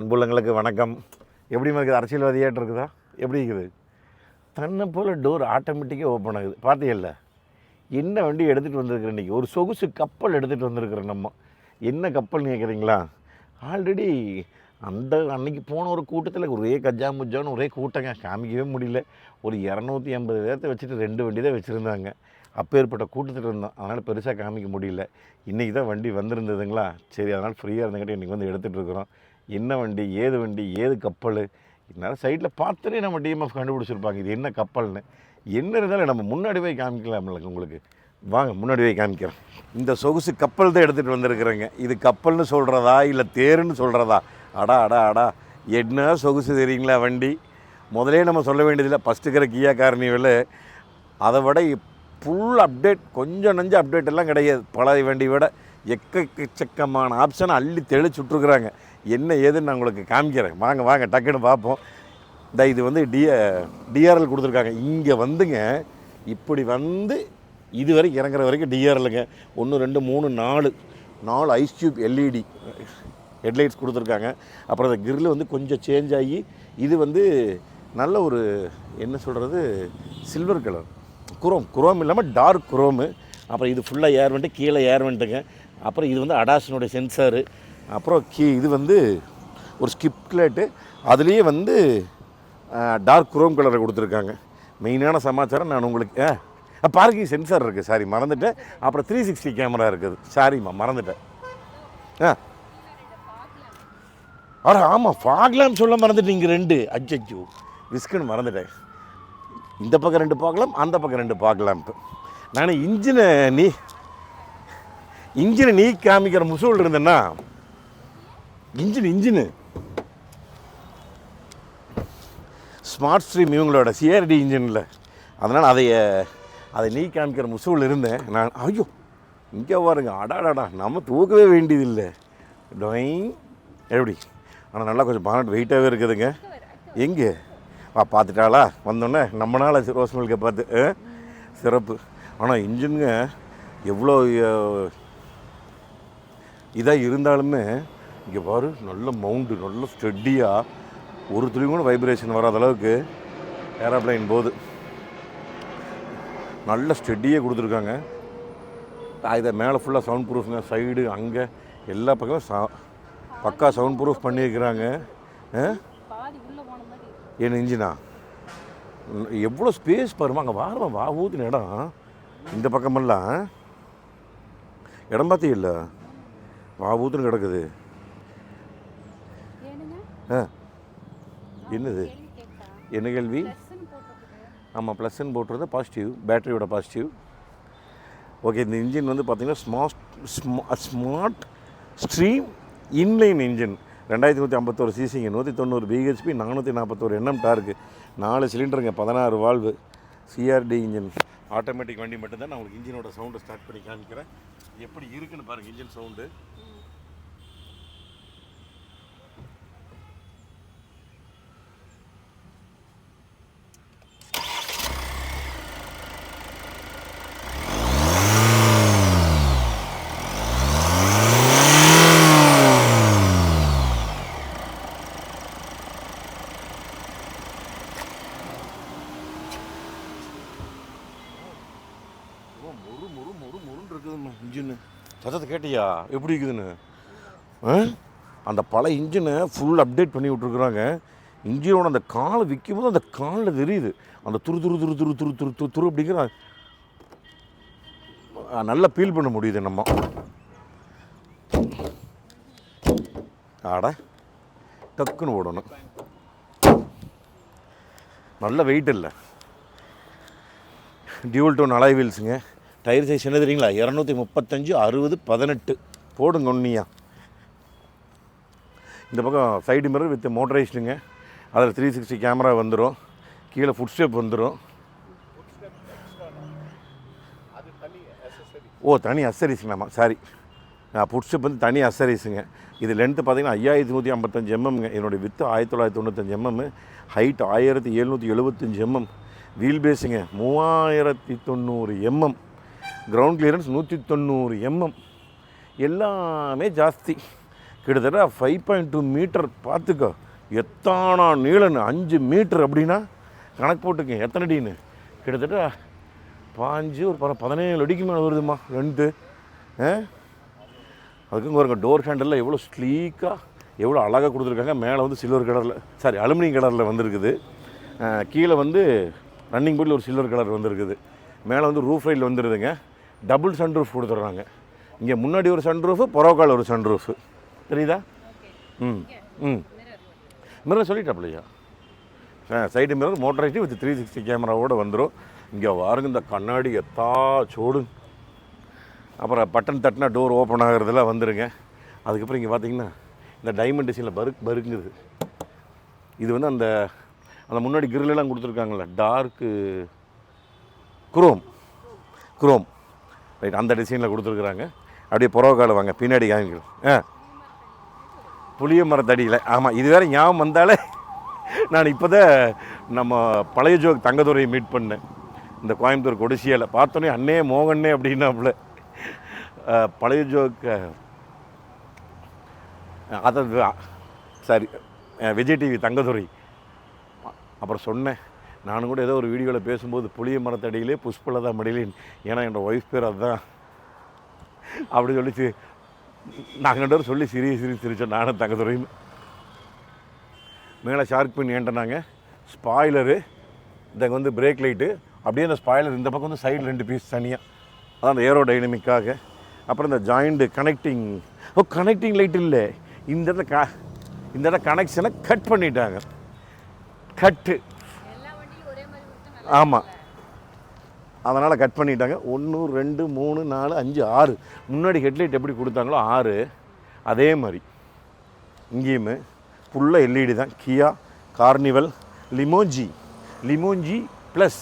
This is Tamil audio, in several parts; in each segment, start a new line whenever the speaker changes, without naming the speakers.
அன்புள்ளங்களுக்கு வணக்கம். எப்படி இருக்குது? அரசியல்வாதியாட்டு இருக்குதா? எப்படி இருக்குது? தன்னை போல் டோர் ஆட்டோமேட்டிக்காக ஓப்பன் ஆகுது. பார்த்தீங்கல்ல, என்ன வண்டி எடுத்துகிட்டு வந்திருக்கிறேன் இன்றைக்கி? ஒரு சொகுசு கப்பல் எடுத்துகிட்டு வந்திருக்கிறேன் நம்ம. என்ன கப்பல்னு கேட்குறீங்களா? ஆல்ரெடி அன்னைக்கு போன ஒரு கூட்டத்தில் ஒரே கஜா முஜான்னு ஒரே கூட்டங்க, காமிக்கவே முடியல. ஒரு 250 பேர்த்தை வச்சுட்டு 2 வண்டி தான் வச்சுருந்தாங்க. அப்பேற்பட்ட கூட்டத்தில் இருந்தோம், அதனால் பெருசாக காமிக்க முடியல. இன்றைக்கி தான் வண்டி வந்திருந்ததுங்களா, சரி அதனால் ஃப்ரீயாக இருந்தங்காட்டி இன்றைக்கி வந்து எடுத்துகிட்டு இருக்கிறோம். என்ன வண்டி, ஏது கப்பல், இதனால் சைட்டில் பார்த்தோன்னே நம்ம டிஎம்எஃப் கண்டுபிடிச்சிருப்பாங்க இது என்ன கப்பல்னு. என்ன இருந்தாலும் நம்ம முன்னாடி போய் காமிக்கலாம்ல உங்களுக்கு. வாங்க முன்னாடி போய் காமிக்கிறேன். இந்த சொகுசு கப்பல் தான் எடுத்துகிட்டு வந்திருக்கிறேங்க. இது கப்பல்னு சொல்கிறதா இல்லை தேருன்னு சொல்கிறதா? அடா என்ன சொகுசு தெரியுங்களா வண்டி. முதலே நம்ம சொல்ல வேண்டியதில்லை, ஃபஸ்ட்டு இருக்கிற கியா கார்னிவல் அதை விட ஃபுல் அப்டேட், கொஞ்சம் நஞ்ச அப்டேட் எல்லாம் கிடையாது. பழைய வண்டி விட எக்கச்சக்கமான ஆப்ஷனை அள்ளி தெளிச்சுட்ருக்குறாங்க. என்ன ஏதுன்னு நான் உங்களுக்கு காமிக்கிறேன். வாங்க டக்குன்னு பார்ப்போம். இது வந்து டிஆர்எல் கொடுத்துருக்காங்க. இங்கே வந்துங்க, இப்படி வந்து இது வரைக்கும் இறங்குற வரைக்கும் டிஆர்எல்லுங்க. 1 2 3 4 ஐஸ் டியூப் எல்இடி ஹெட்லைட்ஸ் கொடுத்துருக்காங்க. அப்புறம் அந்த கிரில் வந்து கொஞ்சம் சேஞ்ச் ஆகி இது வந்து நல்ல ஒரு என்ன சொல்கிறது, சில்வர் கலர் குரோம் இல்லாமல் டார்க் குரோமு. அப்புறம் இது ஃபுல்லாக ஏர் வெண்ட்டு, கீழே ஏர் வெண்ட்டுங்க. அப்புறம் இது வந்து அடாஸினுடைய சென்சாரு. அப்புறம் இது வந்து ஒரு ஸ்கிப்லேட்டு, அதுலேயே வந்து டார்க் குரோம் கலரை கொடுத்துருக்காங்க. மெயினான சமாச்சாரம் நான் உங்களுக்கு பார்க்கிங் சென்சார் இருக்குது, சாரி மறந்துட்டேன். அப்புறம் 360 கேமரா இருக்குது, சாரிம்மா மறந்துட்டேன். ஆமாம், ஃபாக்லாம் சொல்ல மறந்துட்டீங்க. 2 அச்சோ விஸ்குன்னு மறந்துட்டேன். இந்த பக்கம் 2 பார்க்கலாம், அந்த பக்கம் 2 பார்க்கலாம். இப்போ நான் இன்ஜினை நீ காமிக்கிற முசூல் இருந்தேன்னா, இன்ஜினு ஸ்மார்ட் ஸ்ட்ரீம் இவங்களோட சிஆர்டி இன்ஜினில், அதனால் அதை நீ காமிக்கிற முசூல் இருந்தேன் நான். ஐயோ இங்கே பாருங்க, அடாடாடா நம்ம தூக்கவே வேண்டியதில்லை. டொயிங் எப்படி, ஆனால் நல்லா கொஞ்சம் பானட் வெயிட்டாகவே இருக்குதுங்க. எங்கே பார்த்துட்டாளா வந்தோடனே நம்மளால் ரோஸ் மில்கை பார்த்து சிறப்பு. ஆனால் இன்ஜினுங்க எவ்வளோ இதாக இருந்தாலுமே இங்கே பாரு, நல்ல மவுண்டு, நல்ல ஸ்டெடியாக, ஒரு துளி கூட வைப்ரேஷன் வராத அளவுக்கு ஏரோப்ளைன் போது நல்ல ஸ்டெடியாக கொடுத்துருக்காங்க. இதை மேலே ஃபுல்லாக சவுண்ட் ப்ரூஃப்ங்க, சைடு அங்கே எல்லா பக்கமும் பக்கா சவுண்ட் ப்ரூஃப் பண்ணியிருக்கிறாங்க. என் இன்ஜினா எவ்வளோ ஸ்பேஸ் பாருமா, அங்கே வா ஊற்றின இடம். இந்த பக்கமெல்லாம் இடம் பார்த்தே இல்லை, வா ஊற்றுன்னு கிடக்குது. என்னது என்ன கேள்வி? ஆமாம், ப்ளஸ்ன்னு போட்டுறது பாசிட்டிவ், பேட்டரியோட பாசிட்டிவ். ஓகே, இந்த இன்ஜின் வந்து பார்த்திங்கன்னா ஸ்மார்ட் ஸ்ட்ரீம் இன்லைன் இன்ஜின், 2151 சிசிங்க, 190 பிஹெச்பி, 441 Nm டார்க்கு, 4 சிலிண்டருங்க, 16 வால்வு, சிஆர்டி இன்ஜின், ஆட்டோமேட்டிக் வண்டி மட்டும்தான். நான் உங்களுக்கு இன்ஜினோட சவுண்டை ஸ்டார்ட் பண்ணி காமிக்கிறேன். எப்படி இருக்குன்னு பாருங்கள் இன்ஜின் சவுண்டு. முருன்னு இருக்குதுண்ணா இன்ஜின்னு. சத்தத்தை கேட்டியா எப்படி இருக்குதுன்னு? அந்த பழைய இன்ஜினை ஃபுல் அப்டேட் பண்ணி விட்ருக்குறாங்க. இன்ஜினோட அந்த காலை விற்கும் போது அந்த காலில் தெரியுது அந்த துரு அப்படிங்கிற நல்லா ஃபீல் பண்ண முடியுது நம்ம. டக்குன்னு ஓடணும். நல்ல வெயிட் இல்லை, டியூல் டோன் அலாய் வீல்ஸுங்க. டயர் சைஸ் என்ன தெரியுங்களா? 235 60 18 போடுங்க ஒன்னியா. இந்த பக்கம் சைடு மிரர் வித் மோட்டரைஸ்டுங்க. அதில் 360 கேமரா வந்துடும். கீழே ஃபுட் ஸ்டெப் வந்துடும். தனி அசரிஸுங்களாம்மா, சாரி, ஃபுட் ஸ்டெப் வந்து தனி அசரிஸுங்க. இது லென்த்து பார்த்திங்கன்னா 5155 mm. என்னுடைய width 1995 mm, height 1775 mm, wheel பேஸுங்க 3090 mm, கிரவுண்ட் கிளியரன்ஸ் 190 mm. எல்லாமே ஜாஸ்தி. கிட்டத்தட்ட 5.2 மீட்டர். பார்த்துக்கோ எத்தானா நீளன்னு 5 மீட்டர் அப்படின்னா கணக்கு போட்டுக்கேன் எத்தனை அடின்னு. கிட்டத்தட்ட ஒரு 17 அடிக்கு மேலே வருதுமா லென்த்து. அதுக்கும் பாருங்க டோர் ஹேண்டலில் எவ்வளோ ஸ்லீக்காக எவ்வளோ அழகாக கொடுத்துருக்காங்க. மேலே வந்து சில்வர் கலரில் அலுமினியம் கலரில் வந்துருக்குது. கீழே வந்து ரன்னிங் போர்டில் ஒரு சில்வர் கலர் வந்துருக்குது. மேலே வந்து ரூஃப் ரைடில் வந்துடுதுங்க. டபுள் சன்ரூஃப் கொடுத்துட்றாங்க. இங்கே முன்னாடி ஒரு சன்ரூஃபு, புறக்கால் ஒரு சன்ரூஃபு. தெரியுதா? மிரர் சொல்லிட்டாப்லையா? சைடு மிரர் மோட்டரைஸ்டு வித் 360 கேமராவோடு வந்துடும். இங்கே வாருங்க இந்த கண்ணாடி எத்தா சோடு. அப்புறம் பட்டன் தட்டினா டோர் ஓப்பன் ஆகிறதுலாம் வந்துடுங்க. அதுக்கப்புறம் இங்கே பார்த்தீங்கன்னா இந்த டைமண்ட் டிசைனில் பருக்குங்குது. இது வந்து அந்த அந்த முன்னாடி கிரிலெலாம் கொடுத்துருக்காங்கள்ல டார்க்கு குரோம் ரைட், அந்த டிசைனில் கொடுத்துருக்குறாங்க. அப்படியே புறவக்கால வாங்க பின்னாடி காமிக்கிறோம். புளிய மரத்தடியில். ஆமாம், இது வேறு ஞாபகம் வந்தாலே நான் இப்போ தான் நம்ம பழைய ஜோக் தங்கதுரையை மீட் பண்ணேன். இந்த கோயம்புத்தூர் கொடிசியால் பார்த்தோன்னே அண்ணே மோகன்னே அப்படின்னாப்புல. பழைய ஜோக் விஜய் டிவி தங்கதுரை. அப்புறம் சொன்னேன் நானும் கூட ஏதோ ஒரு வீடியோவில் பேசும்போது புளிய மரத்தடியிலே புஷ்பலதா மடியிலேன், ஏன்னா என்னோடய ஒய்ஃப் பேர் அதுதான் அப்படி சொல்லிச்சு. நாங்கள் 2 பேரும் சொல்லி சிரிச்சோம் நானும் தங்கதுரையும். மேலே ஷார்க் பின் ஏன்ட்டனாங்க. ஸ்பாய்லரு இங்கே வந்து பிரேக் லைட்டு. அப்படியே அந்த ஸ்பாய்லர் இந்த பக்கம் வந்து சைடில் 2 பீஸ் தனியாக, அதான் அந்த ஏரோ டைனமிக்காக. அப்புறம் இந்த ஜாயிண்ட் கனெக்டிங் லைட் இல்லை இந்த இடத்துல கனெக்ஷனை கட் பண்ணிட்டாங்க. கட்டு ஆமாம், அதனால் கட் பண்ணிட்டாங்க. 1 2 3 4 5 6 முன்னாடி ஹெட்லைட் எப்படி கொடுத்தாங்களோ 6 அதே மாதிரி இங்கேயுமே ஃபுல்லாக எல்இடி தான். கியா கார்னிவல் லிமோஞ்சி ப்ளஸ்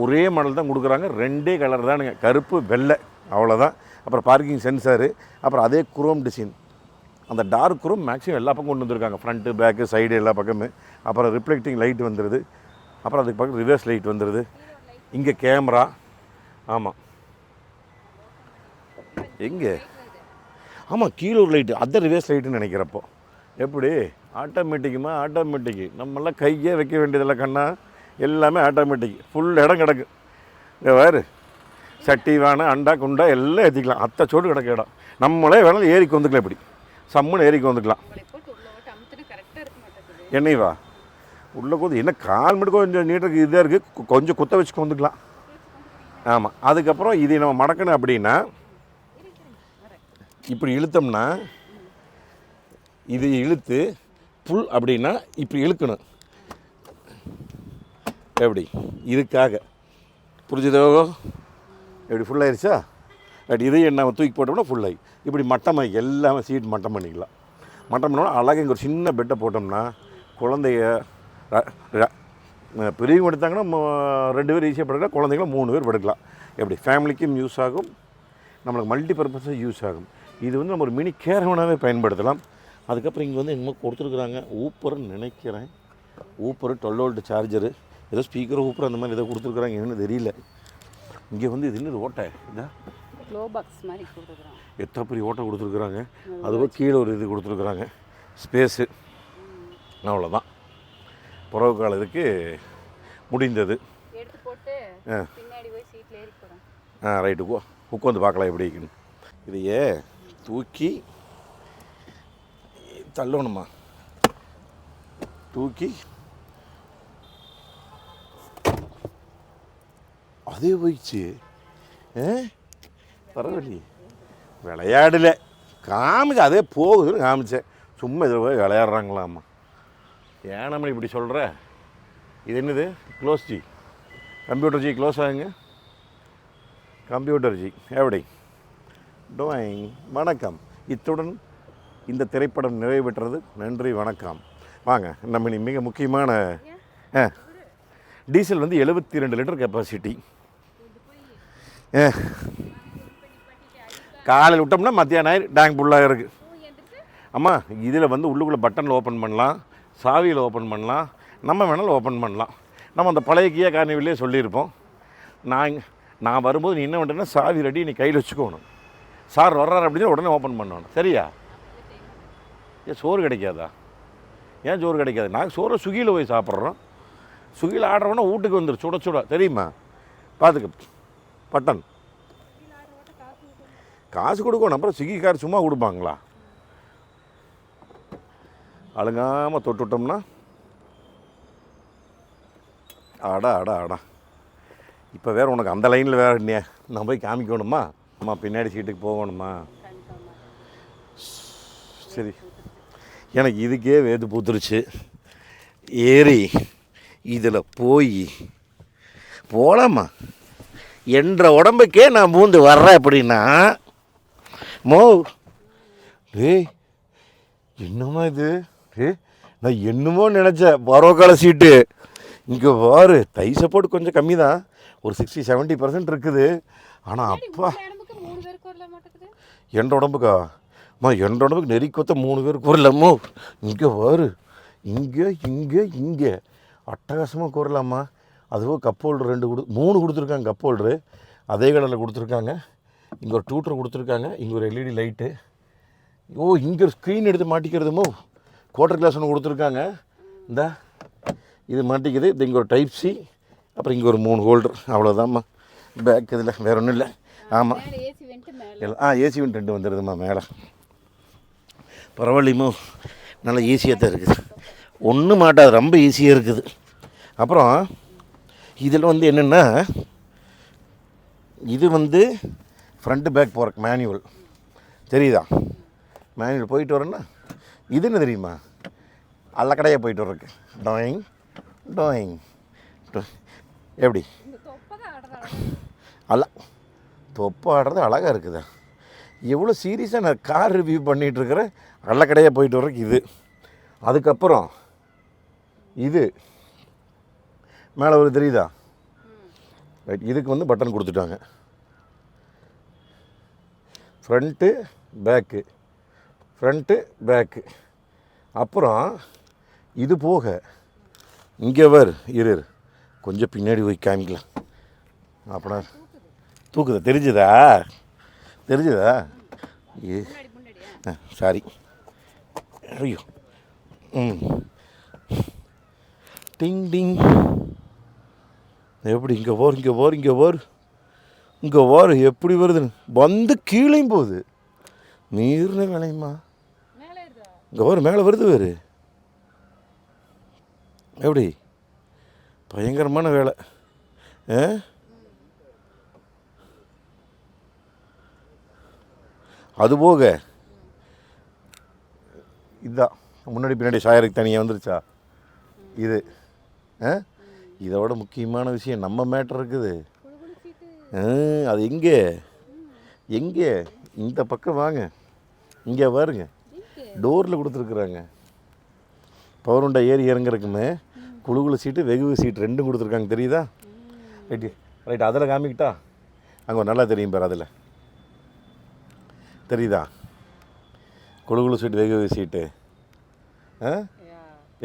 ஒரே மாடல் தான் கொடுக்குறாங்க. 2 கலர் தானுங்க, கருப்பு வெள்ளை, அவ்வளோதான். அப்புறம் பார்க்கிங் சென்சாரு. அப்புறம் அதே குரோம் டிசைன், அந்த டார்க் குரோம் மேக்ஸிமம் எல்லா பக்கம் கொண்டு வந்துருக்காங்க. ஃப்ரண்ட்டு பேக்கு சைடு எல்லா பக்கமே. அப்புறம் ரிஃப்ளெக்டிங் லைட் வந்துடுது. அப்புறம் அதுக்கு பக்கம் ரிவர்ஸ் லைட் வந்துடுது. இங்கே கேமரா. ஆமாம், எங்கே? ஆமாம், கீழே ஒரு லைட்டு, அதை ரிவர்ஸ் லைட்டுன்னு நினைக்கிறப்போ. எப்படி ஆட்டோமேட்டிக்கு நம்மளாம் கையே வைக்க வேண்டியதில்லை கண்ணா, எல்லாமே ஆட்டோமேட்டிக். ஃபுல் இடம் கிடக்கு. வேறு சட்டி வேணா அண்டா குண்டா எல்லாம் ஏற்றிக்கலாம். அத்தை சோடு கிடக்க இடம். நம்மளே வேணாலும் ஏறிக்கு வந்துக்கலாம். இப்படி சம்முன்னு ஏறிக்கு வந்துக்கலாம். என்னைவா உள்ளே கொஞ்சம் என்ன கால் மட்டும் கொஞ்சம் நீட்டுக்கு இதாக இருக்குது, கொஞ்சம் குத்த வச்சுக்க வந்துக்கலாம். ஆமாம், அதுக்கப்புறம் இதை நம்ம மடக்கணும் அப்படின்னா இப்படி இழுத்தோம்னா, இது இழுத்து புல் அப்படின்னா இப்படி இழுக்கணும். எப்படி இதுக்காக புரிஞ்சுதோ? எப்படி ஃபுல்லாகிடுச்சா? பட் இதையும் நம்ம தூக்கி போட்டோம்னா ஃபுல்லாகி இப்படி மட்டமாக எல்லாமே சீட் மட்டம் பண்ணிக்கலாம். மட்டம் பண்ணோம்னா அழகாக இங்கே ஒரு சின்ன பெட்டை போட்டோம்னா குழந்தைய பெரியவங்க எடுத்தாங்கன்னா 2 பேர் ஈஸியாக படுக்கலாம், குழந்தைங்களும் 3 பேர் படுக்கலாம். எப்படி ஃபேமிலிக்கும் யூஸ் ஆகும், நம்மளுக்கு மல்டி பர்பஸாக யூஸ் ஆகும். இது வந்து நம்ம ஒரு மினி கேரவனாகவே பயன்படுத்தலாம். அதுக்கப்புறம் இங்கே வந்து என்னமோ கொடுத்துருக்குறாங்க ஊப்பர்னு நினைக்கிறேன். ஊப்பர் 12 வோல்ட் சார்ஜரு, ஏதோ ஸ்பீக்கர் ஊப்பர் அந்த மாதிரி ஏதோ கொடுத்துருக்குறாங்க, என்னன்னு தெரியல. இங்கே வந்து இது இன்னும் ஓட்டை இதா க்ளோ பாக்ஸ் மாதிரி கொடுத்துருக்குறாங்க. எத்தனை பெரிய ஓட்டை கொடுத்துருக்குறாங்க. அதுவும் கீழே ஒரு இது கொடுத்துருக்குறாங்க ஸ்பேஸு. அவ்வளோதான், புறவு காலத்துக்கு முடிந்தது. ரைட்டு உட்காந்து பார்க்கலாம் எப்படி இருக்குன்னு. இதையே தூக்கி தள்ளணுமா, தூக்கி அதே போயிடுச்சு. பரவாயில்லையே, விளையாடல காமிச்சு அதே போகுதுன்னு காமிச்சேன். சும்மா இதில் போய் விளையாடுறாங்களாம்மா. ஏன் நம்ம இப்படி சொல்கிற? இது என்னது? Close G, computer G close ஆகுங்க. கம்ப்யூட்டர் ஜி எப்படி டோயிங். வணக்கம். இத்துடன் இந்த திரைப்படம் நிறைவு பெற்றது. நன்றி, வணக்கம். வாங்க, நம்ம மிக முக்கியமான டீசல் வந்து 72 லிட்டர் கெப்பாசிட்டி. காலையில் விட்டோம்னா மத்தியானம் டேங்க் ஃபுல்லாக இருக்குது. ஆமாம், இதில் வந்து உள்ளுக்குள்ளே பட்டனில் ஓப்பன் பண்ணலாம், சாவியில் ஓப்பன் பண்ணலாம், நம்ம வேணாலும் ஓப்பன் பண்ணலாம். நம்ம அந்த பழைய கியா கார்னிவல்லே சொல்லியிருப்போம். நான் வரும்போது நீ என்ன பண்ணுறேன்னா சாவி ரெடி நீ கையில் வச்சுக்கணும். சார் வர்றாரு அப்படின்னு உடனே ஓப்பன் பண்ணணும். சரியா? ஏன் சோறு கிடைக்காதா? ஏன் சோறு கிடைக்காது? நாங்கள் சோறை ஸ்விக்கியில் போய் சாப்பிட்றோம். ஸ்விக்கியில் ஆர்டர் பண்ணால் வீட்டுக்கு வந்துடும் சுட சுட, தெரியுமா? பார்த்துக்க பட்டன் காசு கொடுக்கணும். அப்புறம் ஸ்விக்கிக்கார் சும்மா கொடுப்பாங்களா? அழுங்காமல் தொட்டுவிட்டோம்னா ஆடா ஆடா ஆடா. இப்போ வேறு உனக்கு அந்த லைனில் வேறு இல்லையா? நான் போய் காமிக்கணுமா? அம்மா பின்னாடி சீட்டுக்கு போகணுமா? சரி, எனக்கு இதுக்கே வேது பூத்துருச்சு. ஏறி இதில் போகலாமா என்ற உடம்புக்கே நான் பூந்து வர்றேன். அப்படின்னா மோ என்னம்மா இது? நான் என்னமோ நினச்சேன் பரோக்கால சீட்டு. இங்கே பாரு, தை சப்போர்ட் கொஞ்சம் கம்மி தான், ஒரு 60-70% இருக்குது. ஆனால் அப்பா என்ற உடம்புக்கா என்ற உடம்புக்கு நெறிக்கொத்த 3 பேர் கூறலாமோ? இங்கே பாரு, இங்கே அட்டகாசமாக கூறலாமா? அதுவும் கப் ஹோல்டர் 3 கொடுத்துருக்காங்க. கப் ஹோல்டரு அதே கடையில் கொடுத்துருக்காங்க. இங்கே ஒரு டூட்டர் கொடுத்துருக்காங்க. இங்கே ஒரு எல்இடி லைட்டு. இங்கே ஸ்க்ரீன் எடுத்து மாட்டிக்கிறதுமோ குவார்டர் கிளாஸ் ஒன்று கொடுத்துருக்காங்க. இந்த இது மாட்டிக்குது. இது இங்கே ஒரு டைப் சி, அப்புறம் இங்கே ஒரு 3 ஹோல்டர். அவ்வளோதாம்மா பேக். இதில் வேறு ஒன்றும் இல்லை. ஆமாம், ஏசி வெண்ட் 2 வந்துடுதும்மா மேலே. பரவாயில்லையுமோ, நல்லா ஈஸியாக தான் இருக்குது, ஒன்றும் மாட்டாது, ரொம்ப ஈஸியாக இருக்குது. அப்புறம் இதில் என்னென்னா, இது ஃப்ரண்ட்டு பேக் போகிறக்கு மேனுவல், தெரியுதா? மேனுவல் போயிட்டு வரேன்னா இது என்ன தெரியுமா? அல்லக்கடையாக போயிட்டு வர்றதுக்கு டாயிங் எப்படி தொப்பை ஆடுறது அழகாக இருக்குதா? எவ்வளோ சீரியஸாக நான் கார் ரிவ்யூ பண்ணிகிட்ருக்கிறேன். அல்லக்கடையாக போயிட்டு வர்றதுக்கு இது. அதுக்கப்புறம் இது மேலே ஒரு தெரியுதா? ரைட், இதுக்கு பட்டன் கொடுத்துட்டாங்க. Front back. அப்புறம் இது போக இங்கே இரு கொஞ்சம் பின்னாடி போய் காமிக்கலாம். அப்படின்னா தூக்குதா? தெரிஞ்சுதா? சாரி. ஐயோ, டிங் எப்படி இங்கே போர் எப்படி வருதுன்னு கீழையும் போகுது. நீர்ன வேலையுமா? இங்கே மேலே வருது வேறு. எப்படி பயங்கரமான வேலை. அதுபோக இதுதான் முன்னாடி பின்னாடி சாயருக்கு தனியாக வந்துருச்சா? இது இதோட முக்கியமான விஷயம் நம்ம மேட்டர் இருக்குது. அது எங்கே இந்த பக்கம் வாங்க, இங்கே பாருங்க, டோரில் கொடுத்துருக்குறாங்க. பவருண்டா ஏறி இறங்குறதுக்குமே குழு சீட்டு வெகு சீட்டு 2 கொடுத்துருக்காங்க, தெரியுதா? ரைட்டு அதில் காமிக்கிட்டா அங்கே நல்லா தெரியும் பாரு. அதில் தெரியுதா? குழு சீட்டு வெகு சீட்டு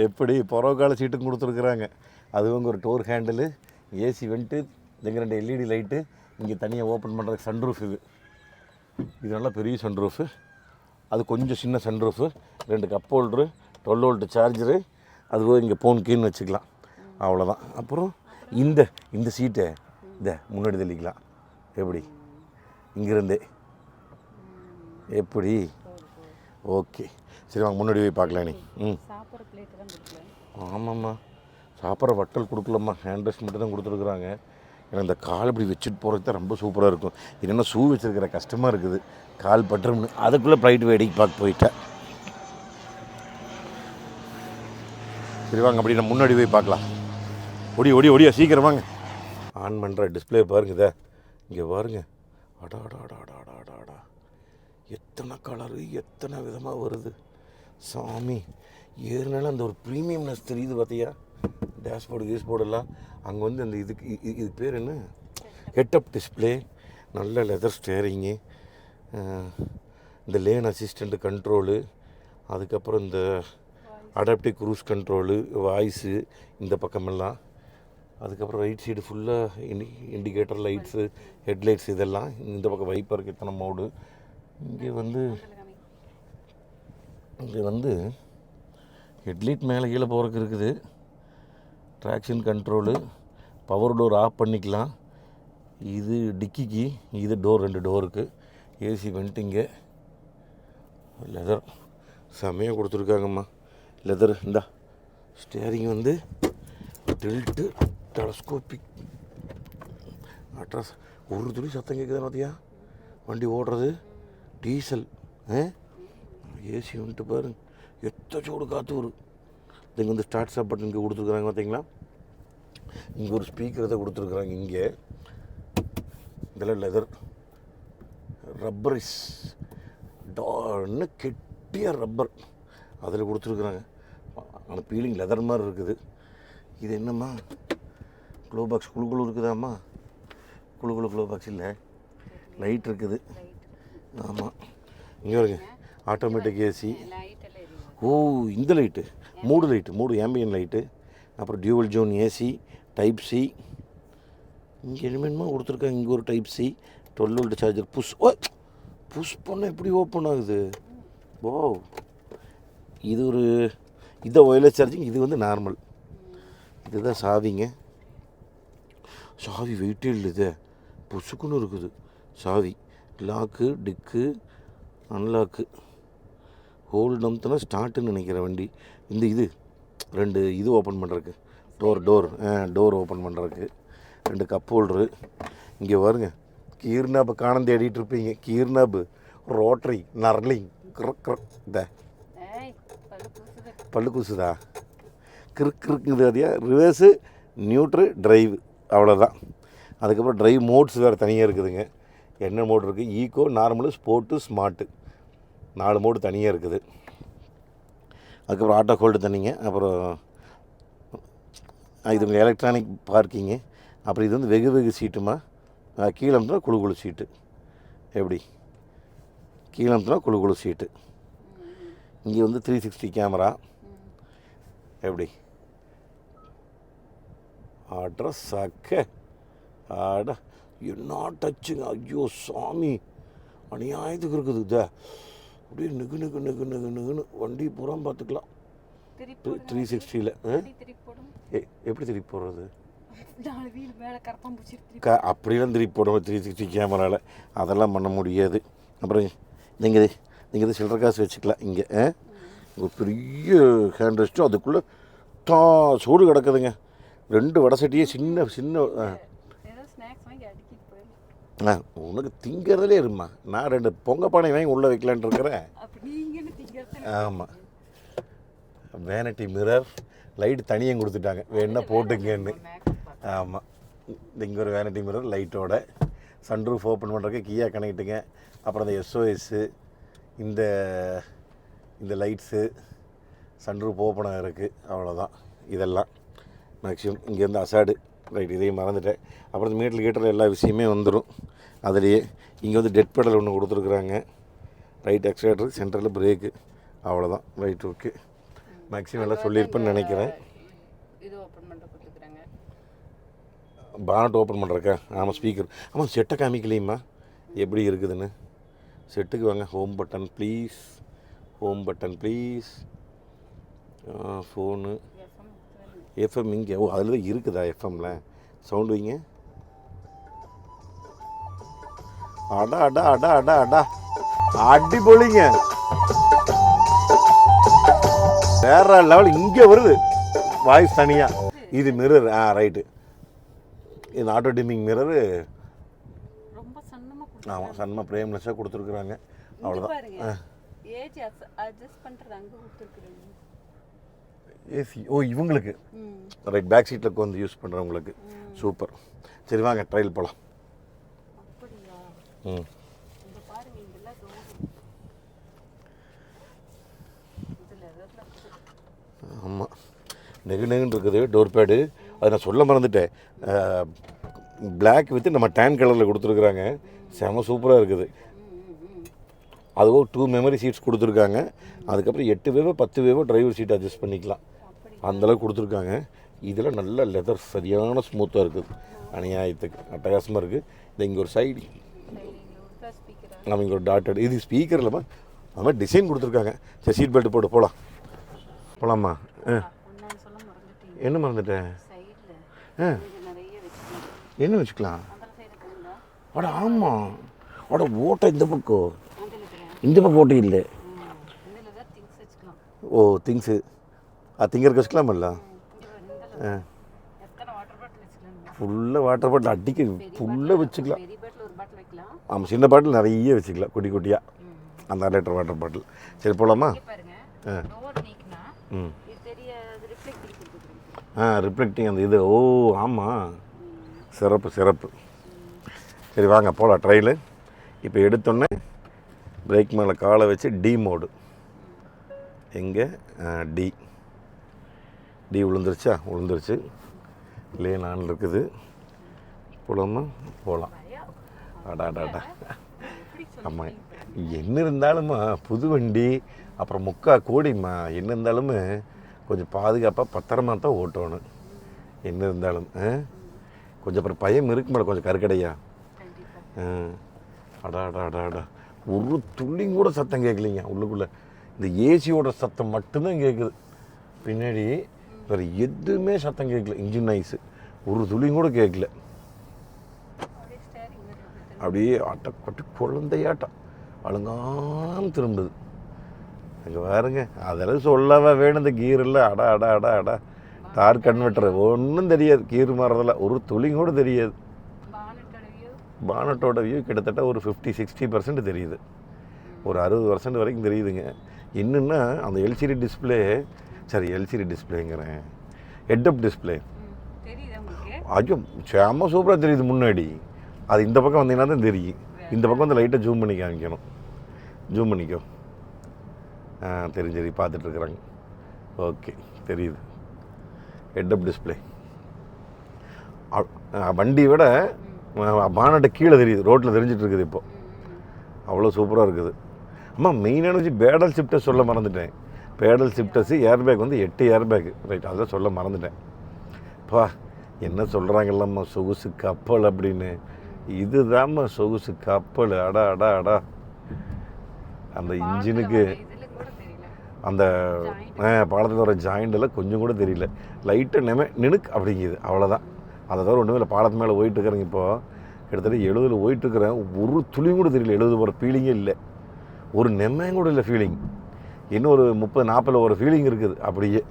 எப்படி பரோக்கால சீட்டும் கொடுத்துருக்குறாங்க. அதுவும் ஒரு டோர் ஹேண்டிலு, ஏசி வெண்ட்டு, இங்கே 2 எல்இடி லைட்டு, இங்கே தனியாக ஓப்பன் பண்ணுறதுக்கு சன்ரூஃப். இது நல்லா பெரிய சன்ரூஃபு. அது கொஞ்சம் சின்ன sunroof. 2 cup holder, 12 volt charger. அதுவும் இங்கே ஃபோன் கீன்னு வச்சுக்கலாம். அவ்வளோதான். அப்புறம் இந்த சீட்டை முன்னாடி தள்ளிக்கலாம். எப்படி இங்கேருந்தே எப்படி? ஓகே, சரி வாங்க முன்னாடி போய் பார்க்கலாம். நீ ஆமாம்மா, சாப்பிட்ற வட்டல் கொடுக்கலம்மா, ஹேண்ட் ரெஸ்ட் மட்டும் தான் கொடுத்துருக்குறாங்க. எனக்கு இந்த கால் இப்படி வச்சுட்டு போகிறது தான் ரொம்ப சூப்பராக இருக்கும். இல்லைன்னா ஷூ வச்சுருக்கிற கஷ்டமாக இருக்குது, கால் பட்டுரும்னு. அதுக்குள்ளே ப்ரைட் வேடிக்கை பார்க்க போயிட்டேன். சரி வாங்க, அப்படி நான் முன்னாடி போய் பார்க்கலாம். ஒடியா சீக்கிரம் வாங்க. ஆன் பண்ணுற டிஸ்பிளே பாருங்க, இங்கே பாருங்க. அடாடாடாடாடாடா, எத்தனை கலரு, எத்தனை விதமாக வருது சாமி. ஏறினாலும் அந்த ஒரு ப்ரீமியம்னஸ் தெரியுது பார்த்தியா? டேஷ்போர்டெல்லாம் அங்கே அந்த இது பேர் என்ன, ஹெட்அப் டிஸ்பிளே, நல்ல லெதர் ஸ்டேரிங்கு, இந்த லேன் அசிஸ்டண்ட் கண்ட்ரோலு, அதுக்கப்புறம் இந்த அடாப்டிவ் க்ரூஸ் கண்ட்ரோலு, வாய்ஸு இந்த பக்கமெல்லாம். அதுக்கப்புறம் ரைட் சைடு ஃபுல்லாக இண்டிகேட்டர் லைட்ஸு, ஹெட்லைட்ஸ் இதெல்லாம். இந்த பக்கம் வைப்பருக்கு எத்தனை மோடு. இங்கே இங்கே வந்து ஹெட்லைட் மேலே கீழே போகிறதுக்கு இருக்குது. Traction control, power door off பண்ணிக்கலாம். இது டிக்கிக்கு, இது டோர் 2 டோருக்கு. ஏசி வெண்டிங்கு, லெதர் செமையாக கொடுத்துருக்காங்கம்மா. லெதர் இந்தா. ஸ்டேரிங் வந்து டில்ட்டு டெலஸ்கோபிக் அட்ரஸ். ஒரு துளி சத்தம் கேட்குது பார்த்தியா வண்டி ஓடுறது. டீசல். ஏசி வந்துட்டு பாருங்க எத்த சூடு காற்று வரும். இங்கே வந்து ஸ்டார்ட் ஸ்டாப் பட்டன் இங்கே கொடுத்துருக்குறாங்க பார்த்தீங்களா. இங்கே ஒரு ஸ்பீக்கர் தான் கொடுத்துருக்குறாங்க. இங்கே இதெல்லாம் லெதர் ரப்பரிஸ் டான்னு கெட்டியாக ரப்பர் அதில் கொடுத்துருக்குறாங்க. ஆனால் பீலிங் லெதர் மாதிரி இருக்குது. இது என்னம்மா க்ளோ பாக்ஸ் குழு இருக்குதாம்மா. குழு க்ளோ பாக்ஸ் இல்லை, லைட் இருக்குது. ஆமாம், இங்கே வருங்க ஆட்டோமேட்டிக் ஏசி. ஓ இந்த லைட்டு 3 லைட்டு, 3 ஆம்பியன் லைட்டு. அப்புறம் dual zone AC, type C. இங்கே என்னமேனுமா கொடுத்துருக்காங்க. இங்கே ஒரு type C, 12 volt charger. Push பண்ண எப்படி ஓப்பன் ஆகுது. ஓ இது ஒரு இதை ஒயர்லெஸ் சார்ஜிங். இது வந்து நார்மல். இதுதான் சாவிங்க. சாவி வெயிட்டே இல்லை, இது புசுக்குன்னு இருக்குது சாவி. லாக்கு, டிக்கு, அன்லாக்கு. ஹோல்டு நம்த்துனா ஸ்டார்ட்டுன்னு நினைக்கிறேன் வண்டி. இந்த இது 2 இது ஓப்பன் பண்ணுறதுக்கு, டோர் ஓப்பன் பண்ணுறதுக்கு 2 கப் ஹோல்டரு. இங்கே வருங்க கீர்னாப்பு காணம் தேடிட்டு இருப்பீங்க. கீர்னாப்பு, ரோட்டரி, நர்லிங், இந்த பல்லு கூசுதா கிறுக்குது. அதையா ரிவர்ஸு, நியூட்ரு, ட்ரைவு, அவ்வளோதான். அதுக்கப்புறம் ட்ரைவ் மோட்ஸ் வேறு தனியாக இருக்குதுங்க. என்ன மோட் இருக்குது? Eco, normal, sport, smart, 4 mode தனியாக இருக்குது. அதுக்கப்புறம் ஆட்டோ ஹோல்டு தனிங்க. அப்புறம் இது உங்கள் எலக்ட்ரானிக் பார்க்கிங்கு. அப்புறம் இது வந்து வெகு சீட்டுமா. கீழே அமுத்துனா குழு சீட்டு. எப்படி கீழே அமுத்துனா குழு சீட்டு. இங்கே வந்து 360 கேமரா. எப்படி அட்ரஸ் சாக்க ஆட என்ன டச்சுங்க. ஐயோ சாமி அநியாயத்துக்கு இருக்குது. இதை அப்படியே நெகுன்னு வண்டி பூரா பார்த்துக்கலாம். 360ல் எப்படி திருப்பி போடுறது? அப்படிலாம் திருப்பி போடுவோம் 360 கேமராவில். அதெல்லாம் பண்ண முடியாது. அப்புறம் நீங்கள் இது சில்லற காசு வச்சுக்கலாம். இங்கே ஒரு பெரிய ஹேண்ட் ரெஸ்ட்டும் அதுக்குள்ளே சூடு கிடக்குதுங்க. 2 வடை சட்டியே சின்ன உனக்கு திங்கிறதுலே இருமா. நான் 2 பொங்க பானை வாங்கி உள்ளே வைக்கலான் இருக்கிறேன். ஆமாம், வேனிட்டி மிரர், லைட் தனியாக கொடுத்துட்டாங்க, வேணா போட்டுங்கன்னு. ஆமாம், இங்கே ஒரு வேனிட்டி மிரர் லைட்டோட. சன்ரூஃப் ஓப்பன் பண்ணுறதுக்கு கீயா கனெக்ட்டுங்க. அப்புறம் அந்த எஸ்ஓஎஸ்ஸு, இந்த லைட்ஸு, சன்ரூஃப் ஓப்பனாக இருக்குது. அவ்வளோதான் இதெல்லாம் மேக்ஸிமம். இங்கேருந்து அசாடு ரைட், இதையும் மறந்துட்டேன். அப்புறம் மீட்டர் கீட்டர் எல்லா விஷயமே வந்துடும் அதுலேயே. இங்கே வந்து டெட் பெடல் ஒன்று கொடுத்துருக்குறாங்க. ரைட் எக்ஸலேட்டர், சென்டரில் பிரேக்கு. அவ்வளோதான். Right, okay. மேக்ஸிமம் எல்லாம் சொல்லியிருப்பேன்னு நினைக்கிறேன். பானட் ஓப்பன் பண்ணுறக்கா? ஆமாம், ஸ்பீக்கர். ஆமாம், செட்டை காமிக்கலையுமா எப்படி இருக்குதுன்னு. செட்டுக்கு வாங்க. Home button please. Phone, FM இங்கே. ஓ அதில் தான் இருக்குதா எஃப்எம்மில் சவுண்டு வைங்க. அடா அடிபொலிங்க, வேற லெவல். இங்கே வருது வாய்ஸ் தனியாக. இது மிரர். ரைட்டு. இது ஆட்டோ டிமிங் மிரரு. ஆமாம், சன்னமாக பிரேம்லெஸ்ஸாக கொடுத்துருக்குறாங்க. அவ்வளோதான். ஏசி. ஓ இவங்களுக்கு ரைட், பேக் சீட்டில் உட்காந்து யூஸ் பண்ணுறவங்களுக்கு. சூப்பர். சரி வாங்க ட்ரையல் போகலாம். ஆமாம், நெகுன்னு இருக்குது டோர் பேடு. அது நான் சொல்ல மறந்துட்டேன். பிளாக் வித்து நம்ம டேன் கலரில் கொடுத்துருக்குறாங்க. செம சூப்பராக இருக்குது. அதுவும் 2 மெமரி சீட்ஸ் கொடுத்துருக்காங்க. அதுக்கப்புறம் 8 வேவோ 10 வேவோ டிரைவர் சீட் அட்ஜஸ்ட் பண்ணிக்கலாம். அந்தளவுக்கு கொடுத்துருக்காங்க. இதில் நல்ல லெதர் சரியான ஸ்மூத்தாக இருக்குது. அநியாயத்துக்கு அட்டகாசமாக இருக்குது. இந்த இங்கே ஒரு சைடு நம்ம இங்கே ஒரு டாட்டட். இது ஸ்பீக்கர் இல்லாமல் அது மாதிரி டிசைன் கொடுத்துருக்காங்க. சரி சீட் பெல்ட் போட்டு போகலாமா? என்ன மறந்துட்டேன்? என்ன வச்சுக்கலாம்? அட ஆமாம், அட ஓட்டை இந்த பக்கம், இந்த பக்கம் ஓட்டை இல்லை. ஓ திங்ஸு திங்கருக்கு வச்சுக்கலாமல்ல. ஃபுல்லாக வாட்டர் பாட்டில் அடிக்க ஃபுல்லாக வச்சுக்கலாம். ஆமாம், சின்ன பாட்டில் நிறைய வச்சுக்கலாம், குட்டி குட்டியாக. அந்த 1 லிட்டர் வாட்டர் பாட்டில். சரி போகலாமா? ரிஃப்ளெக்டிங் அந்த இது. ஓ ஆமாம், சிறப்பு. சரி வாங்க போகலாம் ட்ரையலு. இப்போ எடுத்தோன்னே பிரேக் மேலே காலை வச்சு டி மோடு. எங்கே? டி விழுந்துருச்சு. லேன் ஆன் இருக்குது. போகலாம். அடாடாடா. ஆமாம், என்ன இருந்தாலும்மா புது வண்டி, அப்புறம் 3/4 கோடிம்மா. என்ன இருந்தாலுமே கொஞ்சம் பாதுகாப்பாக பத்திரமா தான் ஓட்டணும். என்ன இருந்தாலும் கொஞ்சம் அப்புறம் பயம் இருக்கு மேடம், கொஞ்சம் கருக்கடையா. அடாடாடாடா, ஒரு துள்ளியும் கூட சத்தம் கேட்கலிங்க உள்ளுக்குள்ளே. இந்த ஏசியோட சத்தம் மட்டும்தான் கேட்குது. பின்னாடி வேறு எதுவுமே சத்தம் கேட்கல. இன்ஜின் நாய்ஸு ஒரு துளியும் கூட கேட்கல. அப்படியே அட்டப்பட்டு குழந்தையாட்டம் அழுங்காமல் திரும்புது. அங்கே பாருங்க, அதெல்லாம் சொல்லவா வேணும். இந்த கீர் இல்லை, அடா டார்க் கன்வெர்ட்டர் ஒன்றும் தெரியாது. கீர் மாறதில்ல, ஒரு துளியும் கூட தெரியாது. பானட்டோட வியூ கிட்டத்தட்ட ஒரு 50-60% தெரியுது. ஒரு 60% வரைக்கும் தெரியுதுங்க. இன்னுன்னா அந்த எல்சிடி டிஸ்பிளேங்கிறேன், ஹெட்அப் டிஸ்பிளே. ஐயோ செம்ம சூப்பராக தெரியுது முன்னாடி. அது இந்த பக்கம் வந்தீங்கன்னா தான் தெரியும். இந்த பக்கம் வந்து லைட்டாக ஜூம் பண்ணி காமிக்கணும். ஜூம் பண்ணிக்கோ. சரி பார்த்துட்ருக்குறாங்க. ஓகே, தெரியுது ஹெட்அப் டிஸ்பிளே. வண்டியை விட பானட்டை கீழே தெரியுது, ரோட்டில் தெரிஞ்சிட்டு இருக்குது. இப்போது அவ்வளோ சூப்பராக இருக்குது. அம்மா மெயினான வச்சு பேடல் ஷிஃப்டர்ஸ் சொல்ல மறந்துட்டேன். பேடல் ஷிஃப்டர்ஸு ஏர்பேக் வந்து 8 ஏர்பேக். ரைட், அதெல்லாம் சொல்ல மறந்துட்டேன். பா என்ன சொல்கிறாங்கல்லம்மா சொகுசு கப்பல் அப்படின்னு. இதுதாம்மா சொகுசு கப்பல். அடா அந்த இன்ஜினுக்கு அந்த பாலத்தில் வர ஜாயிண்டெல்லாம் கொஞ்சம் கூட தெரியல. லைட்டாக நினுக்கு அப்படிங்குது, அவ்வளோதான். அதை தவிர ஒன்றுமே இல்லை. பாலத்து மேலே போயிட்டுருக்குறேங்க. இப்போது கிட்டத்தட்ட 70 போயிட்டுருக்குறேன். ஒரு துளியும் கூட தெரியல. 70 போகிற ஃபீலிங்கே இல்லை. ஒரு நெம்மையும் கூட இல்லை ஃபீலிங். இன்னும் ஒரு 30-40 ஒரு ஃபீலிங் இருக்குது அப்படியே.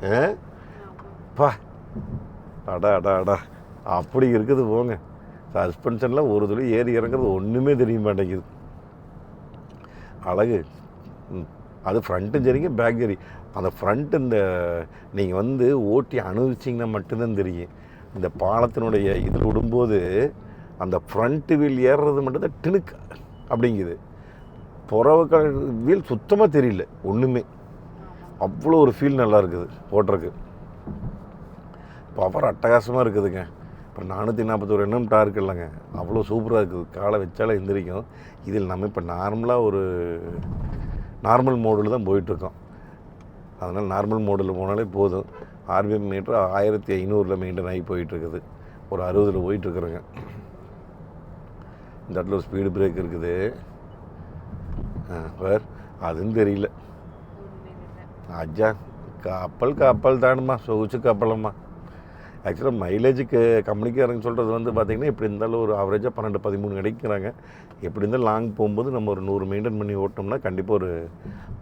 பா அடா அப்படி இருக்குது போங்க. சஸ்பென்ஷனில் ஒரு துளி ஏறி இறங்குறது ஒன்றுமே தெரிய மாட்டேங்குது. அழகு. அது ஃப்ரண்ட்டும் சரிங்க, பேக் சரி. அந்த ஃப்ரண்ட் இந்த நீங்கள் வந்து ஓட்டி அனுபவிச்சிங்கன்னா மட்டும்தான் தெரியும். இந்த பாலத்தினுடைய இதில் விடும்போது அந்த ஃப்ரண்ட்டு வீல் ஏறுறது மட்டும்தான் டினுக்கு அப்படிங்குது. புறவு வீல் சுத்தமாக தெரியல ஒன்றுமே. அவ்வளோ ஒரு ஃபீல் நல்லா இருக்குது ஓட்டுறதுக்கு. பவர் அட்டகாசமாக இருக்குதுங்க. இப்போ 441 NM டார்க் இல்லைங்க, அவ்வளோ சூப்பராக இருக்குது. காலை வச்சாலே எந்திரிக்கும். இதில் நம்ம இப்போ நார்மல் மோடில் தான் போயிட்டுருக்கோம். அதனால் நார்மல் மோடில் போனாலே போதும். RPM மீட்டர் 1500 மெயின்டைன் ஆகி போயிட்டுருக்குது. ஒரு 60 போயிட்டுருக்குறேங்க. இந்த இடத்துல ஒரு ஸ்பீடு பிரேக் இருக்குது. வேறு அதுவும் தெரியல. அஜா கப்பல் தானுமா, சொகுச்சு கப்பலம்மா. ஆக்சுவலாக மைலேஜுக்கு கம்பெனிக்காரங்க சொல்கிறது வந்து பார்த்திங்கன்னா எப்படி இருந்தாலும் ஒரு ஆவரேஜாக 12-13 கிடைக்கிறாங்க. எப்படி இருந்தாலும் லாங் போகும்போது நம்ம ஒரு 100 மெயின்டைன் பண்ணி ஓட்டோம்னா கண்டிப்பாக ஒரு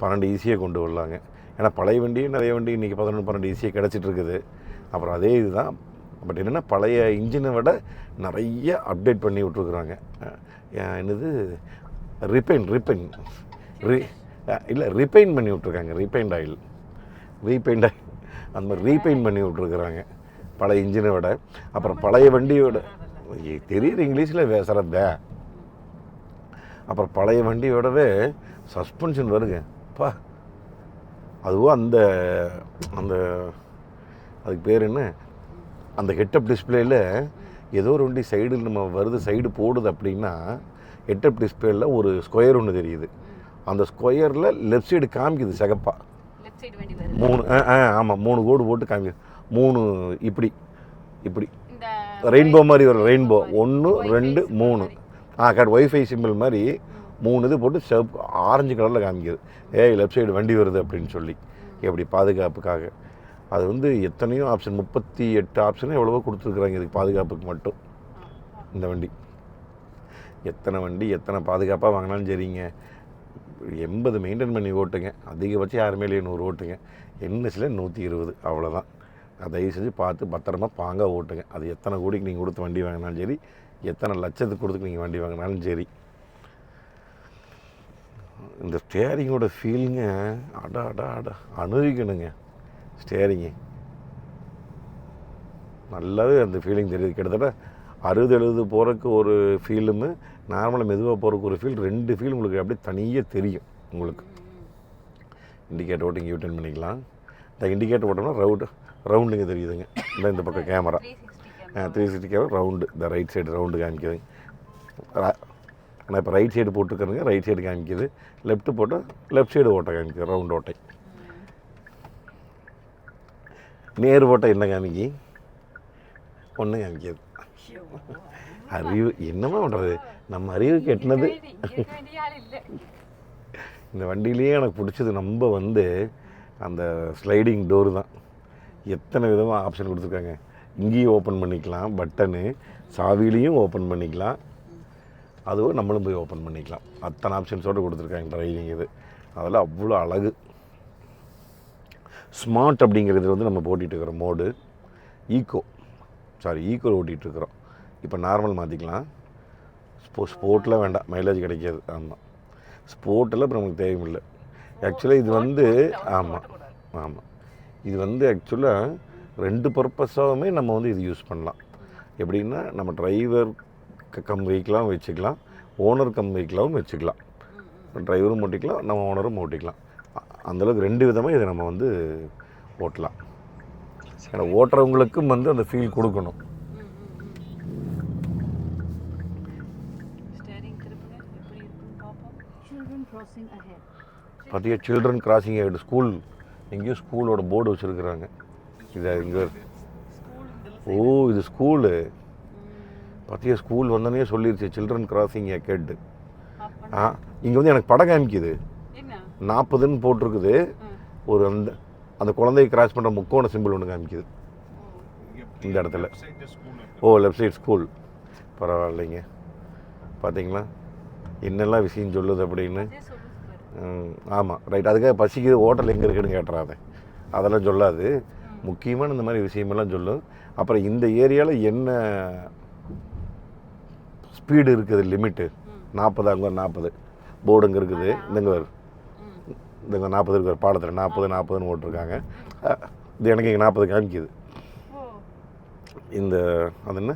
12 ஈஸியாக கொண்டு வரலாங்க. ஏன்னா பழைய வண்டியும் நிறைய வண்டி இன்றைக்கி 11-12 ஈஸியாக கிடச்சிட்ருக்குது. அப்புறம் அதே இதுதான். பட் என்னென்னா பழைய இன்ஜினை விட நிறைய அப்டேட் பண்ணி விட்ருக்குறாங்க. என்னது ரிப்பைன் இல்லை ரிப்பைன் பண்ணி விட்ருக்காங்க. ரீபெயிண்ட் ஆயில் அந்த மாதிரி ரீபெயிண்ட் பண்ணி விட்ருக்குறாங்க பழைய இன்ஜினை விட. அப்புறம் பழைய வண்டியோட தெரியுது இங்கிலீஷில் பேசுகிறத. அப்புறம் பழைய வண்டியோடவே சஸ்பென்ஷன் வருங்க. பா அதுவும் அந்த அதுக்கு பேர் என்ன, அந்த ஹெட்அப் டிஸ்பிளேயில் ஏதோ ஒரு வண்டி சைடில் நம்ம வருது, சைடு போடுது அப்படின்னா ஹெட்அப் டிஸ்பிளேயில் ஒரு ஸ்கொயர் ஒன்று தெரியுது. அந்த ஸ்கொயரில் லெஃப்ட் சைடு காமிக்குது சிகப்பா 3. ஆமாம் 3 கோடு போட்டு காமிக்குது. 3 இப்படி ரெயின்போ மாதிரி வரும். Rainbow 1 2 3 correct. ஒய்ஃபை சிம்பிள் மாதிரி 3 இது போட்டு சிவப்பு ஆரஞ்சு கலரில் காமிக்குது. லெஃப்ட் சைடு வண்டி வருது அப்படின்னு சொல்லி எப்படி பாதுகாப்புக்காக. அது வந்து எத்தனையோ ஆப்ஷன் 38 ஆப்ஷனும் எவ்வளவோ கொடுத்துருக்குறாங்க இதுக்கு பாதுகாப்புக்கு மட்டும். இந்த வண்டி எத்தனை வண்டி எத்தனை பாதுகாப்பாக வாங்கினாலும் சரிங்க, 80 மெயின்டைன் பண்ணி ஓட்டுங்க. அதிகபட்சம் யாருமே இல்லையே 100 ஓட்டுங்க. என்எஸ்ல 120 அவ்வளோதான். தயவு செஞ்சு பார்த்து பத்திரமா பாங்காக ஓட்டுங்க. அது எத்தனை கோடிக்கு நீங்கள் கொடுத்து வண்டி வாங்கினாலும் சரி, எத்தனை லட்சத்துக்கு கொடுத்து நீங்கள் வண்டி வாங்கினாலும் சரி. இந்த ஸ்டேரிங்கோட ஃபீலிங்க அடா அடா அடா அனுபவிக்கணுங்க. ஸ்டேரிங்கு நல்லாவே அந்த ஃபீலிங் தெரியுது. கிட்டத்தட்ட 60-70 போகிறதுக்கு ஒரு ஃபீலுமு, நார்மலாக மெதுவாக போகிறதுக்கு ஒரு ஃபீல், 2 ஃபீல் உங்களுக்கு அப்படியே தனியாக தெரியும் உங்களுக்கு. இண்டிகேட்டர் ஓட்டு இங்கே யூட்டர்ன் பண்ணிக்கலாம். இந்த இண்டிகேட்டர் ஓட்டோம்னா ரவுண்டுங்க தெரியுதுங்க. இந்த பக்கம் கேமரா 360 கேமரா ரவுண்டு, இந்த ரைட் சைடு ரவுண்டு காமிக்குதுங்க. ஆனால் இப்போ ரைட் சைடு போட்டுருக்குறதுங்க, ரைட் சைடு காமிக்குது. லெஃப்ட்டு போட்டால் லெஃப்ட் சைடு ஓட்டை காமிக்குது, ரவுண்ட் ஓட்டை. நேரு போட்டால் என்ன காமிக்கி? ஒன்று காமிக்காது. அறிவு என்னமா பண்ணுறது, நம்ம அறிவுக்கு எட்டினது. இந்த வண்டியிலேயே எனக்கு பிடிச்சது நம்ம வந்து அந்த ஸ்லைடிங் டோரு தான். எத்தனை விதமாக ஆப்ஷன் கொடுத்துருக்காங்க. இங்கேயும் ஓப்பன் பண்ணிக்கலாம், பட்டனு சாவிலையும் ஓப்பன் பண்ணிக்கலாம், அதுவும் நம்மளும் போய் ஓப்பன் பண்ணிக்கலாம். அத்தனை ஆப்ஷன்ஸோடு கொடுத்துருக்காங்க டிரைவிங் இது. அதில் அவ்வளோ அழகு. ஸ்மார்ட் அப்படிங்கிறது வந்து நம்ம ஓட்டிகிட்டு இருக்கிற மோடு ஈக்கோ ஓட்டிகிட்ருக்குறோம். இப்போ நார்மல் மாற்றிக்கலாம். ஸ்போர்ட்டில் வேண்டாம், மைலேஜ் கிடைக்காது. ஆமாம், ஸ்போர்ட்டில் இப்போ நமக்கு தேவையில்லை. ஆக்சுவலாக இது வந்து ஆமாம் இது வந்து ஆக்சுவலாக 2 பர்பஸாகவுமே நம்ம வந்து இது யூஸ் பண்ணலாம். எப்படின்னா நம்ம டிரைவர் கம் வெஹிக்கிளாகவும் வச்சுக்கலாம், ஓனர் கம் வெஹிக்கிளாகவும் வச்சுக்கலாம். டிரைவரும் ஓட்டிக்கலாம், நம்ம ஓனரும் ஓட்டிக்கலாம். அந்தளவுக்கு 2 விதமாக இதை நம்ம வந்து ஓட்டலாம். ஏன்னா ஓட்டுறவங்களுக்கும் வந்து அந்த ஃபீல் கொடுக்கணும். பார்த்தியா, சில்ட்ரன் கிராசிங் ஆகிடு. ஸ்கூல் எங்கேயோ ஸ்கூலோட போர்டு வச்சுருக்குறாங்க. இதை இங்கே இது ஸ்கூலு. பார்த்தியா, ஸ்கூல் வந்தோடனே சொல்லிடுச்சு சில்ட்ரன் கிராசிங் கேட்டு. இங்கே வந்து எனக்கு படம் காமிக்குது 40ன்னு போட்டிருக்குது. ஒரு அந்த குழந்தையை கிராஸ் பண்ணுற முக்கோண சிம்பிள் ஒன்று காமிக்குது இந்த இடத்துல. Left side school. பரவாயில்லைங்க, பார்த்தீங்களா என்னெல்லாம் விஷயம் சொல்லுது அப்படின்னு. ஆமாம், ரைட். அதுக்காக பசிக்குது ஹோட்டல் எங்கே இருக்குன்னு கேட்டுறாத, அதெல்லாம் சொல்லாது. முக்கியமான இந்த மாதிரி விஷயமெல்லாம் சொல்லும். அப்புறம் இந்த ஏரியாவில் என்ன ஸ்பீடு இருக்குது, லிமிட்டு 40, அங்கே 40 போர்டு இங்கே இருக்குது. இந்தங்க 40 இருக்கிற பாலத்தில் 40 ஓட்டிருக்காங்க. இது எனக்கு இங்கே 40 காமிக்குது. அது என்ன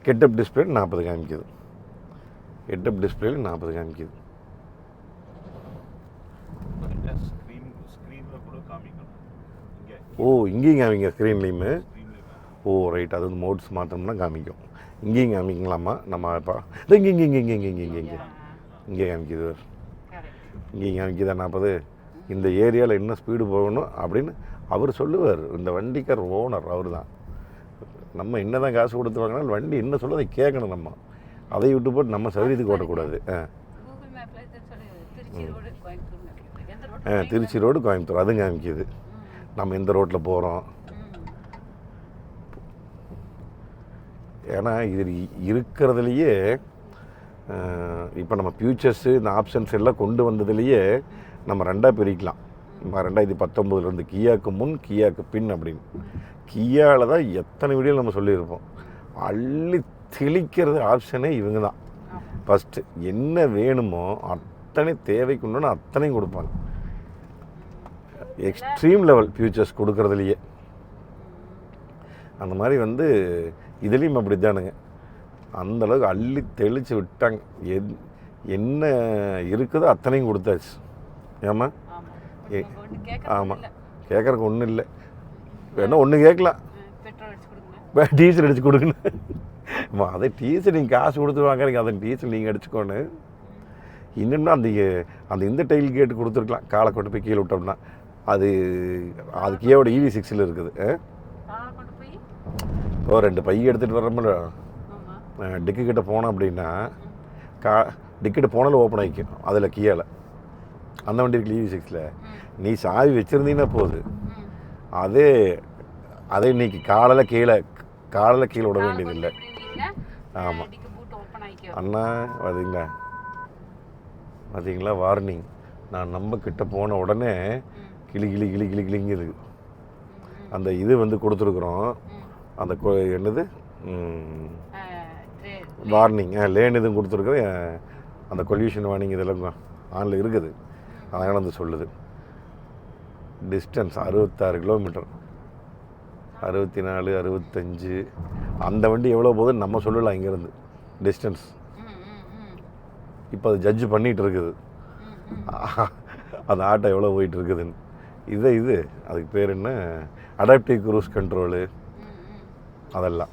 ஹெட்அப் டிஸ்பிளே 40 காமிக்குது. ஹெட்அப் டிஸ்பிளேல 40 காமிக்குது. இங்கேயும் காமிங்க ஸ்க்ரீன்லேயுமே. ரைட். அது வந்து மோட்ஸ் மாற்றோம்னா காமிக்கும். இங்கேயும் காமிக்கலாமா? நம்ம இப்போ இங்கே காமிக்குது. இங்கேயும் காமிக்குதா 40. இந்த ஏரியாவில் என்ன ஸ்பீடு போகணும் அப்படின்னு அவர் சொல்லுவார். இந்த வண்டிக்கார் ஓனர் அவர் தான். நம்ம என்ன தான் காசு கொடுத்து வாங்கினாலும் வண்டி என்ன சொல்ல அதை கேட்கணும். நம்ம அதை விட்டு போட்டு நம்ம சௌகரியத்துக்கு ஓட்டக்கூடாது. திருச்சி ரோடு கோயம்புத்தூர் அதுவும் காமிக்குது. நம்ம எந்த ரோட்டில் போகிறோம். ஏன்னா இது இருக்கிறதுலையே இப்போ நம்ம ஃபியூச்சர்ஸு இந்த ஆப்ஷன்ஸ் எல்லாம் கொண்டு வந்ததுலேயே நம்ம 2ஆக பிரிக்கலாம். 2019 கியாவுக்கு முன் கியாவுக்கு பின் அப்படின்னு. கியாவில் தான் எத்தனை வீடியோ நம்ம சொல்லியிருப்போம். அள்ளி தெளிக்கிறது ஆப்ஷனே இவங்க தான். ஃபஸ்ட்டு என்ன வேணுமோ அத்தனை தேவைக்குன்னு அத்தனையும் கொடுப்பாங்க. எக்ஸ்ட்ரீம் லெவல் ஃபியூச்சர்ஸ் கொடுக்குறதுலையே அந்த மாதிரி வந்து இதுலேயும் அப்படி தானுங்க. அந்தளவுக்கு அள்ளி தெளித்து விட்டாங்க. என்ன இருக்குதோ அத்தனையும் கொடுத்தாச்சு. ஏமா கேட்குறக்கு ஒன்றும் இல்லை. வேணா ஒன்று கேட்கலாம், டீசல் அடித்து கொடுக்கணும். அதை டீசல் நீங்கள் காசு கொடுத்து வாங்குறீங்க, அதை டீசல் நீங்கள் அடிச்சுக்கோன்னு. இன்னும்னா அந்த இந்த டைல் கேட்டு கொடுத்துருக்கலாம். காலை கொண்டு போய் கீழே விட்டோம்னா அது கியாவோட EV6 இருக்குது. 2 பை எடுத்துகிட்டு வர்றோம்ல, டிக்கு கிட்ட போனோம் அப்படின்னா டிக்கெட்டு போனாலும் ஓப்பன் ஆகிக்கும் அதில் கீழே. அந்த வண்டி இருக்கு EV6ல். நீ சாவி வச்சுருந்தீங்கன்னா போகுது. அதே இன்னைக்கு காலையில் கீழே விட வேண்டியதில்லை. ஆமாம் அண்ணா பார்த்தீங்களா வார்னிங். நான் நம்ம கிட்ட போன உடனே கிளிங்குது. அந்த இது வந்து கொடுத்துருக்குறோம். அந்த என்னது வார்னிங் லேன் இதுவும் கொடுத்துருக்குறேன். அந்த கொல்யூஷன் வார்னிங் இதெல்லாம் ஆனில் இருக்குது. அதனால் வந்து சொல்லுது. Distance 66 kilometre, 64, 65. அந்த வண்டி எவ்வளோ போகுதுன்னு நம்ம சொல்லலாம் இங்கேருந்து டிஸ்டன்ஸ். இப்போ அது ஜட்ஜு பண்ணிகிட்டு இருக்குது அந்த ஆட்டோ எவ்வளோ போயிட்டு இருக்குதுன்னு. இது அதுக்கு பேர் என்ன, அடாப்டிவ் க்ரூஸ் கண்ட்ரோலு அதெல்லாம்.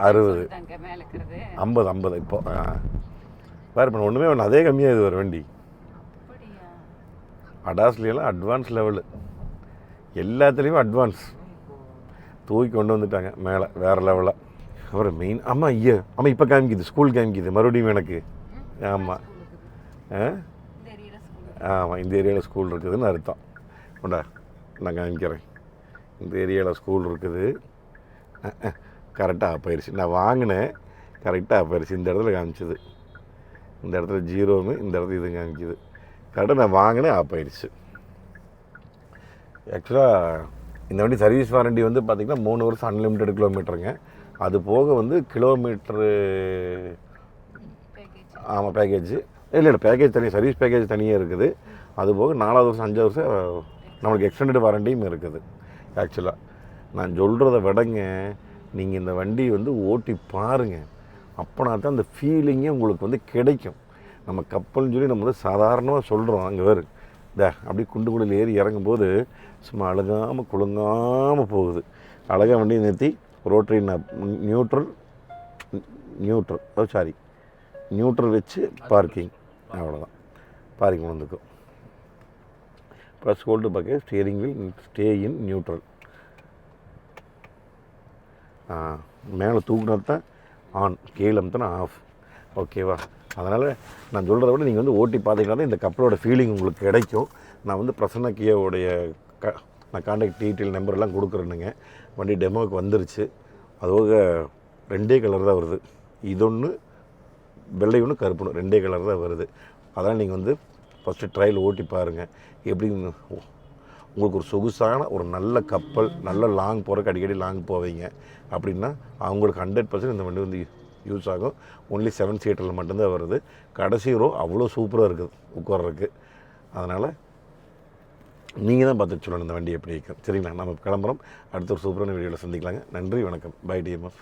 60 50 இப்போ வேறு பண்ண ஒன்றுமே வேணும். அதே கம்மியாக இது ஒரு வண்டி. அடாஸ்லாம் அட்வான்ஸ் லெவலு, எல்லாத்துலேயுமே அட்வான்ஸ் தூக்கி கொண்டு வந்துட்டாங்க மேலே வேறு லெவலாக. அப்புறம் மெயின் ஆமாம் இப்போ காமிக்குது, ஸ்கூல் காமிக்குது மறுபடியும் எனக்கு. ஆமாம் இந்த ஏரியாவில் ஸ்கூல் இருக்குதுன்னு அர்த்தம். உண்டா நான் காமிக்கிறேன். இந்த ஏரியாவில் ஸ்கூல் இருக்குது. கரெக்டாக போயிடுச்சு. நான் வாங்கினேன், கரெக்டாக போயிடுச்சு. இந்த இடத்துல காமிச்சிது, இந்த இடத்துல 0, இந்த இடத்துல இது காமிக்குது. கரெக்டாக நான் வாங்கினேன், போயிடுச்சு. ஆக்சுவலாக இந்த வண்டி சர்வீஸ் வாரண்டி வந்து பார்த்திங்கன்னா 3 வருஷம் அன்லிமிட்டெட் கிலோமீட்டருங்க. அது போக வந்து கிலோமீட்ரு ஆமாம் பேக்கேஜ் இல்லை பேக்கேஜ் தனியாக, சர்வீஸ் பேக்கேஜ் தனியாக இருக்குது. அது போக 4வது வருஷம் 5வது வருஷம் நம்மளுக்கு எக்ஸ்டெண்டட் வாரண்டியும் இருக்குது. ஆக்சுவலாக நான் சொல்கிறத விடங்க, நீங்கள் இந்த வண்டி வந்து ஓட்டி பாருங்கள். அப்போனா தான் அந்த ஃபீலிங்கே உங்களுக்கு வந்து கிடைக்கும். நம்ம கப்பல்னு சொல்லி நம்ம வந்து சாதாரணமாக சொல்கிறோம். அங்கே வேறு அப்படி குண்டுக்குழில் ஏறி இறங்கும்போது சும்மா அழுகாமல் குலுங்காமல் போகுது. அழகாக வண்டி நிறுத்தி ரோட்டரி நியூட்ரல் வச்சு பார்க்கிங், அவ்வளோதான். பார்க்கிங் வந்துக்கும். Plus hold bucket, steering wheel stay in neutral. மேலே தூக்குனா தான் ஆன், கீழே தான் ஆஃப். ஓகேவா? அதனால் நான் சொல்கிறத விட நீங்கள் வந்து ஓட்டி பார்த்தீங்கன்னா தான் இந்த கப்பலோட ஃபீலிங் உங்களுக்கு கிடைக்கும். நான் வந்து பிரசன்னா கியாவோடைய நான் கான்டாக்ட் டீட்டெயில் நம்பர்லாம் கொடுக்குறேனுங்க. வண்டி டெமோவுக்கு வந்துருச்சு. அதுபோக 2 கலர் தான் வருது. இதொன்று வெள்ளை ஒன்று கருப்பு ஒன்று, 2 கலர் தான் வருது. அதனால் நீங்கள் வந்து ஃபஸ்ட்டு ட்ரையல் ஓட்டி பாருங்கள். எப்படி உங்களுக்கு ஒரு சொகுசான ஒரு நல்ல கப்பல், நல்ல லாங் போகிறக்கு, அடிக்கடி லாங் போவீங்க அப்படின்னா அவங்களுக்கு 100% இந்த வண்டி வந்து யூஸ் ஆகும். ஒன்லி 7 சீட்டரில் மட்டும்தான் வருது. கடைசி ரோ அவ்வளோ சூப்பராக இருக்குது உட்கார்றதுக்கு. அதனால் நீங்கள் தான் பார்த்துட்டு சொல்லணும் இந்த வண்டி எப்படி இருக்கும். சரிங்களா? நம்ம கிளம்புறோம். அடுத்த ஒரு சூப்பரான வீடியோவில் சந்திக்கலாங்க. நன்றி, வணக்கம். Bye TMF.